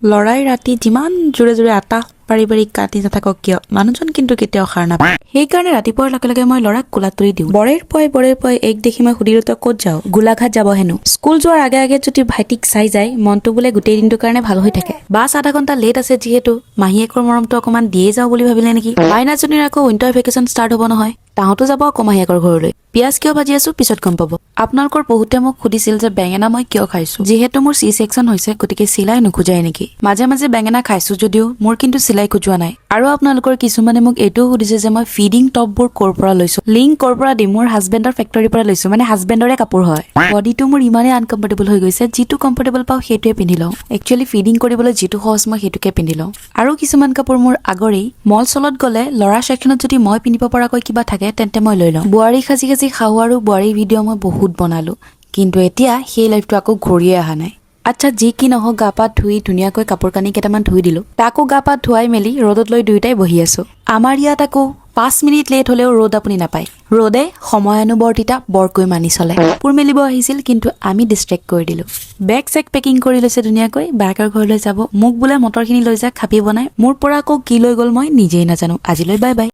লৰাই ৰাতি যিমান জোৰে জোৰে আটা পাৰি পাৰি কাটি নাথাকক কিয় মানুহজন কিন্তু কেতিয়াও সাৰ নাপায়। সেইকাৰণে ৰাতিপুৱাৰ লগে লগে মই ল'ৰাক কোলাত তুলি দিওঁ। বৰেৰ পই এক দেখি মই সুধিলো তই ক'ত যাও? গোলাঘাট যাব হেনো। স্কুল যোৱাৰ আগে আগে যদি ভাইটিক চাই যায় মনটো বোলে গোটেই দিনটোৰ কাৰণে ভাল হৈ থাকে। বাছ আধা ঘণ্টা লেট আছে যিহেতু মাহীয়েকৰ মৰমটো অকমান দিয়ে যাওঁ বুলি ভাবিলে নেকি। মাইনাজনীৰ আকৌ উইণ্টাৰ ভেকেশ্যন ষ্টাৰ্ট হ'ব নহয়, তাহঁতো যাব আকৌ মাহীয়েকৰ ঘৰলৈ। পিয়াজ কিয় ভাজি আছো পিছত গম পাব। আপোনালোকৰ বহুতে মোক সুধিছিল যে বেঙেনা মই কিয় খাইছো। যিহেতু মোৰ চি ছেকচন হৈছে গতিকে চিলাই নোখোজাই নেকি। মাজে মাজে বেঙেনা খাইছো যদিও মোৰ কিন্তু চিলাই খোজোৱা নাই। আৰু আপোনালোকৰ কিছুমানে মোক এইটোও সুধিছে যে মই ফিডিং টপবোৰ ক'ৰ পৰা লৈছো। লিংক ক'ৰ পৰা দিম, মোৰ হাজবেণ্ডৰ ফেক্টৰীৰ পৰা লৈছো, মানে হাজবেণ্ডৰে কাপোৰ হয়। বডিটো মোৰ ইমানেই আনকমফৰ্টেবল হৈ গৈছে, যিটো কমফৰ্টেবল পাওঁ সেইটোৱে পিন্ধি লওঁ। একচুৱেলি ফিডিং কৰিবলৈ যিটো সহজ মই সেইটোকে পিন্ধি লওঁ। আৰু কিছুমান কাপোৰ মোৰ আগৰেই মল চলত গ'লে ল'ৰা ছেকচনত যদি মই পিন্ধিব পৰাকৈ কিবা থাকে তেন্তে মই লৈ লওঁ। বোৱাৰী সাজি সাজি খাওঁ আৰু বোৱাৰী ভিডিঅ' মই বহুত বনালো, কিন্তু এতিয়া সেই লাইফটো আকৌ ঘূৰিয়ে অহা নাই। আচ্ছা যি কি নহওক গা পা ধুই ধুনীয়াকৈ কাপোৰ কানি কেইটামান ধুই দিলো। তাকো গা পা ধুৱাই মেলি ৰ'দত লৈ দুয়োটাই বহি আছো। আমাৰ ইয়াত আকৌ 5 মিনিট লেট হলেও ৰ'দ আপুনি নাপায়। ৰ'দে সময়ানুবৰ্তিতা বৰকৈ মানি চলে। কাপোৰ মেলিব আহিছিল কিন্তু আমি ডিষ্ট্ৰেক্ট কৰি দিলো। বেগ চেক পেকিং কৰি লৈছে ধুনীয়াকৈ, বায়েকৰ ঘৰলৈ যাব। মোক বোলে মটৰখিনি লৈ যা খাপি বনাই, মোৰ পৰা আকৌ কি লৈ গ'ল মই নিজেই নাজানো। আজিলৈ বাই বাই।